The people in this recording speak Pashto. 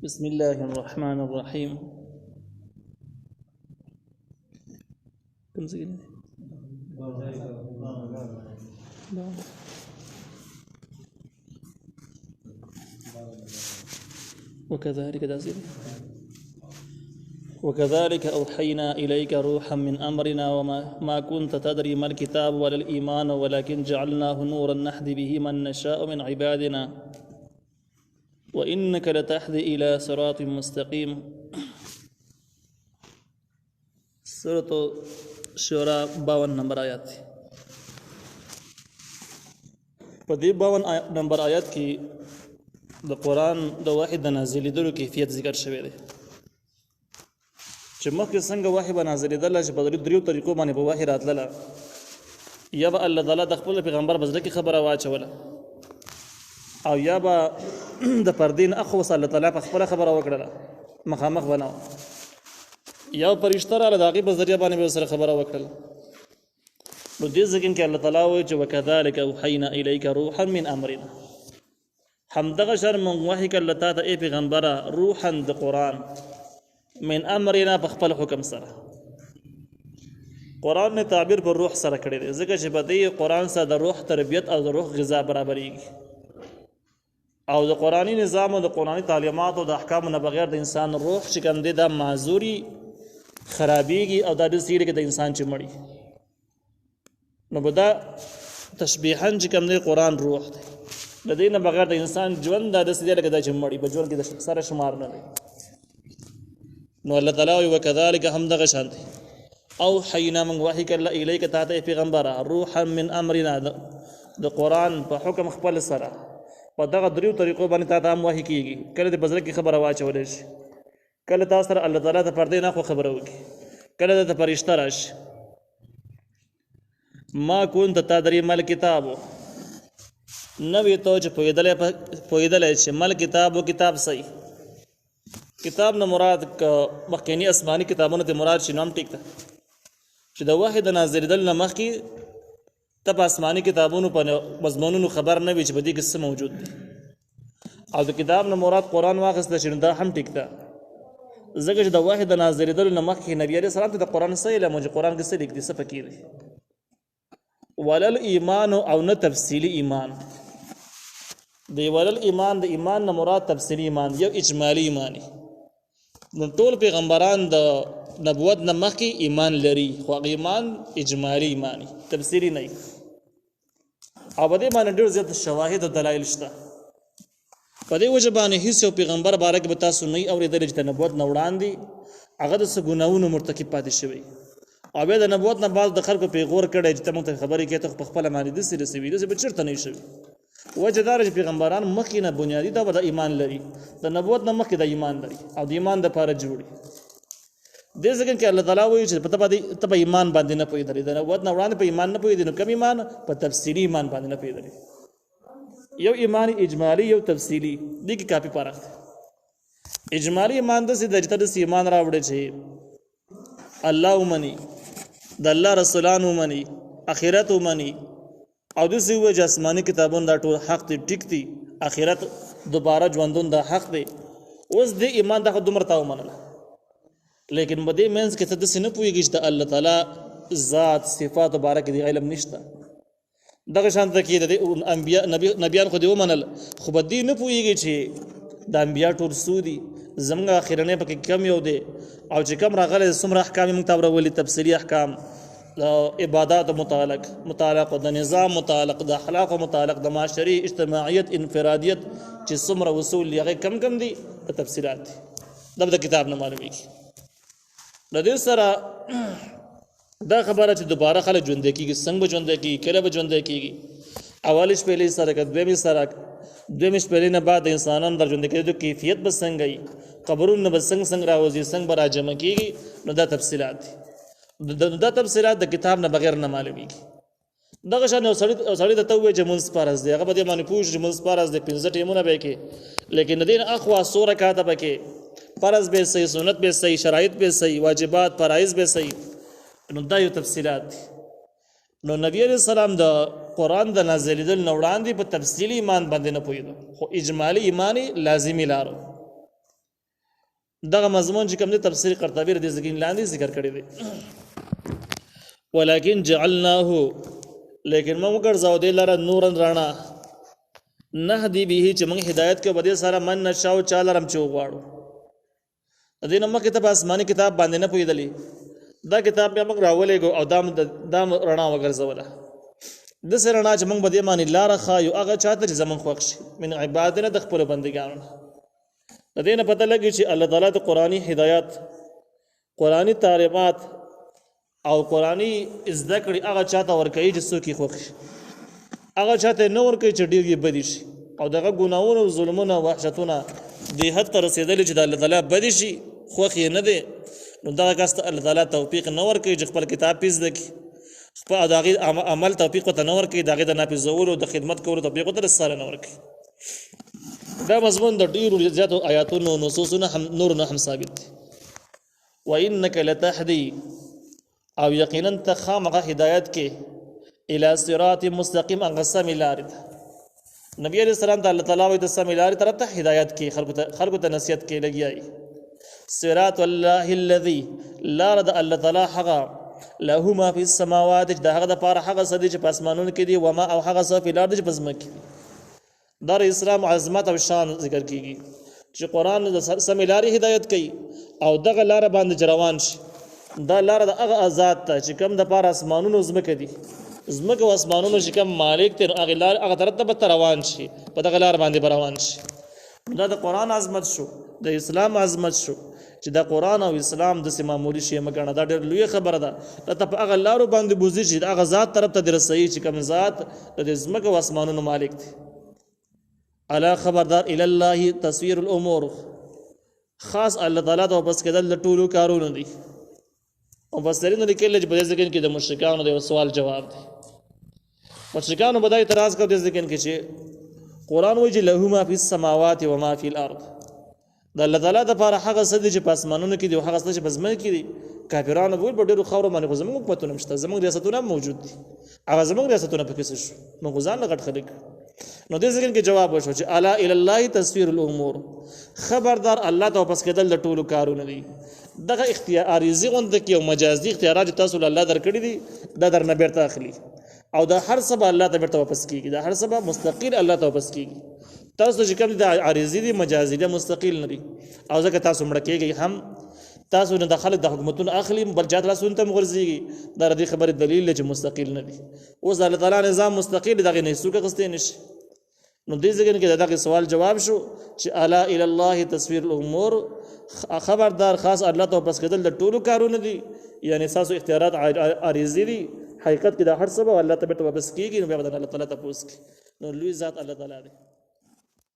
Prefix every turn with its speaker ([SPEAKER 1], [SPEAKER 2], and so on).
[SPEAKER 1] بسم الله الرحمن الرحيم. وكذلك أوحينا إليك روحا من أمرنا وما كنت تدري ما الكتاب ولا الإيمان ولكن جعلناه نورا نهدي به من نشاء من عبادنا وإنك لتهدي إلى صراط مستقيم. سورة شورى 52 نمبر آیات. په دې 52 نمبر آیات کې د قرآن د وحی د نازلېدلو کیفیت ذکر شوی دی چې مخکې څنګه وحی به نازلېدله چې په دریو طریقو باندې به وحی راتلله. یا به الله تعالی د خپل پیغمبر په زړه کې خبره واچوله او یا به د پردې نه اخوس الله تعالی په خپله خبره وکړله مخامخ به نه یا فرشته راله د هغې په ذریعه باندې به سره خبره وکړله. نو دې ځای کې الله تعالی وایي چې وکذلک اوحینا الیک روحا من امرنا، همدغه شر مونږ وحی کړل تا ته ای پیغمبره روحا د قرآن من امرنا په خپل حکم سره. قرآن نے تعبیر پر روح سره کړی دی ځکه چې په دې قرآن سره د روح تربیت او د روح غذا برابرېږي او د قرآني نظام او د قرآني تعلیماتو د احکامو نه بغیر د انسان روح چې کوم دی دا معذوري خرابېږي او دا داسې کېږي د انسان چې مړي. نو به دا تشبیحاً چې کوم دی قرآن روح دی، د دې نه بغیر د انسان ژوند دا داسې دی لکه دا چې مړي په ژوند کې د سره شمار نه دی. نو الله تعالی وایي وکذلک همدغه شان دی اوحینا موږ وحی کړل الیک تا ته پیغمبره روحا من امرنا د قرآن په حکم خپل سره په دغه دریو طریقو باندې تا ته هم وحی کېږي. کله د بزرګ کې خبره واچولی شي، کله تا سره الله تعالی ته پردې نه خو خبره وکړي، کله د فرشته راشي. ما كنت تدري ما الكتاب، نوی تو چې پوهېدلی چې مل کتاب و کتاب صحیح. کتاب نه مراد مخکینی آسماني کتابونو ته مراد شي، نو هم ټیک ده چې د وحی د نازلېدل نه مخکې ته په آسماني کتابونو په مضمونونو خبر نه وي چې په دې کې څه موجود دي، او د کتاب نه مراد قرآن واخیسته چې دا هم ټیک ده ځکه چې د وحی د نازلېدلو نه مخکې نبي علیه السلام ته د قرآن څه علم و چې قرآن کې څه لیک دي څه پکې دي. ولل ایمان او نه تفصیلی ایمان دی. ولل ایمان د ایمان نه مراد تفصیلی ایمان یو اجمالی ایمانی. نو ټول پیغمبران د نبوت نه مخکې ایمان لري خو هغه ایمان اجمالی ایمانی تفصیلی نه. او په دې باندې ډېر زیات شواهد او دلایل شته. په دې وجه باندې هیڅ یو پیغمبر باره کې به تاسو نه اورېدلی چې د نبوت نه وړاندې هغه د څه ګناهونو مرتکب پاتې شوی او بیا د نبوت نه بعد د خلکو پیغور کړی چې ته موږ ته خبرې کوې ته خو په خپله باندې داسې رسوي داسې به چېرته نه شوي. وجه دا چې پیغمبران مخکې نه بنیادي دا به د ایمان لري، د نبوت نه مخکې د ایمان لري او د ایمان دپاره جوړي. دې ځکه کې الله تعالی وایي چې ته په ایمان باندې نه پوهېدلې، د نبوت نه وړاندې په ایمان نه پوهېدې. نو کوم ایمان؟ په تفصیلي ایمان باندې نه پوهېدلې. یو ایمان اجمالي یو تفصیلي، دې کې کافي فرق دی. اجمالي ایمان داسې دی چې ته داسې ایمان راوړې چې الله ومني، د الله رسولان ومني، اخرت ومني او داسې ووایي چې آسماني کتابونه دا ټول حق دی، ټیک دی، اخرت دوباره ژوندون دا حق دی. اوس دې ایمان دا خو دومره تا ومنله، لیکن په دې منځ کې ته داسې نه پوهېږي چې د الله تعالی ذات صفاتو باره کې د علم نشته. دغه شان ته کې د نبیان خو دې ومنل خو په دې نه پوهېږي چې د انبیا ټول څو دي، زموږ اخرنی پکې کم یو دی او چې کم راغلی څومره احکام موږ ته راولي، تفصیلي احکام د عباداتو متعلق د نظام متعلق د اخلاقو متعلق د معاشري اجتماعیت انفرادیت چې څومره اصول دي هغې کم دي، د تفصیلات دي. دا به د کتاب نه معلومیږي. د دې سره دا خبره چې دوباره خلک ژوندی کېږي، څنګه به ژوندی کېږي، کله به ژوندی کېږي، اولې شپېلې سره که دویمې سره، دویمې شپېلې نه بعد د انسانانو د ژوندی کېدو کیفیت به څنګه وي، قبرونه به څنګه راوځي، څنګه به راجمع کېږي. نو دا تفصیلات دي. دا تفصیلات د کتاب نه بغیر نه معلومیږي. دغه شان یو سړي ته ووایي چې مونځ فرض دی، هغه په دې باندې پوه شي چې مونځ فرض دی، 15 ټیمونه به یې کې، لیکن د دې نه اخوا 100 رکعاته به کې، فرض به صحیح، سنت به صحیح، شرایط به صحیح، واجبات فرایض به صحیح. نو دا یو تفصیلات دي. نو نبی علیہ السلام د قرآن د نازلېدل نه وړاندې په تفصیلي ایمان باندې نه پوهېدو، خو اجمالي ایمان لازمي لارو. دغه مضمون چې کوم دی تفسیر قرطبی دې ځکه لاندې ذکر کړی دی ولکن جعلناه لیکن موږ ګرځاو دی لره نورن رانا نهدی به چې موږ هدایت کې بده سره من نشاو چاله رم چو غواړو دې نو مکه ته آسماني کتاب باندې نه پویدلی دا کتاب بیا موږ راولې او دام رڼا وګرځوله د سره رڼا چې موږ بده معنی لار خایو هغه چاته چې زمون خوښ شي من عبادتنا د خپل بندګانو د دې نه پته لګي چې الله تعالی ته قرآني هدایت قرآني تعلیمات او قرآني زده کړې هغه چاته ورکوي چې څوک یې خوښ شي هغه چاته نه ورکوي چې ډېر یې بدي شي او دغه ګناهونه او ظلمونه وحشتونه دې حد ته رسېدلي چې د الله تعالی بدي شي خوښ یې نه دی نو دغه کس ته الله تعالی توفیق نه ورکوي چې خپل کتاب پېژ زده کړي خپل د هغې عمل توفیق ورته نه ورکوي د هغې د ناپېژولو د خدمت کولو توفیق ورته رساله نه ورکوي دا مضمون د ډېرو زیاتو آیاتونو نصوصونه هم نور نه هم ثابت دي وانک لتهدی او یقینا ته خامخا هدایت کې الی صراط مستقیم هغه سمې لارې ته نبی علیہ السلام ته الله تعالی وایي د سمې لارې طرف ته هدایت کې خلکو ته نصیحت کې لګیایي صراط الله الذي لار د الله تعالی هغه له ما فی السماوات د هغه د پاره هغه څه چې په اسمانونو کې دي وما او هغه څه په لار چې په ځمکه کې در اسلام عظمت او شان ذکر کیږي چې قرآن د سمې لارې هدایت کوي او دغه لاره باندې روان شي دا لاره د هغه آزاد ته چې کوم د پاره اسمانونو ځمکه دي ځمکه او اسمانونو چې کوم مالک ته هغه لار هغه طرف ته روان شي په دغه لار باندې روان شي دا د قرآن عظمت شو د اسلام عظمت شو چې د قرآن او اسلام د معمولی شی مګنه دا ډېر لوی خبره ده ته په هغه لارو باندې بوزي چې هغه ذات طرف ته درسي چې کوم ذات د ځمکه او اسمانونو مالک دی الا خبردار الی الله تصویر الامور خاص الله تعالی ته بس کېدل د ټولو کارونه دي او بس درینه لیکل چې په دې ځکه کې د مشرکانو د سوال جواب دی مشرکانو بدای اعتراض کوي د ځکه کې چې قرآن وایي چې له ما فی السماوات و ما فی الارض د الله تعالی د لپاره هغه څه دي چې په اسمانونو کې دي او هغه څه چې په ځمکه کې دي کافرانو وایي په ډېرو خاورو باندې خو زموږ حکومتونه شته زموږ ریاستونه موجود دي هغه زموږ ریاستونه پکې څه شو موږ ځان نه غټ خلک نو دې ځکه کې جواب وشو چې الا الی الله تصویر الامور خبردار الله ته واپس کېدل د ټولو کارونه دي دغه اختیاري غونډه کې او مجازي اختیارات تاسو الله درکړي دي دا درنه بیرته اخلي او دا هر څه الله ته بیرته واپس کیږي دا هر څه مستقیل الله ته واپس کیږي تاسو چې کوم د عارضی دي مجازي دي مستقیل نه دي او ځکه تاسو مړ کېږئ هم تاسو نه د خلک د حکومتونو اخلي بل جات راسونه ته مغرضيږي دا د خبرې دلیل چې مستقیل نه دي اوس الله تعالی نظام مستقیل دغه نه څوک غستې نشي نو دې ځکه کې دغه سوال جواب شو چې الا الی الله تصویر الامور خبردار خاص الله ته واپس کېدل د ټولو کارونه دي یعنی تاسو اختیارات عارضی دي حقیقت کې دا هر څه الله ته واپس کیږي نو بیا الله تعالی ته پوښتنه نو لوی ذات الله تعالی دی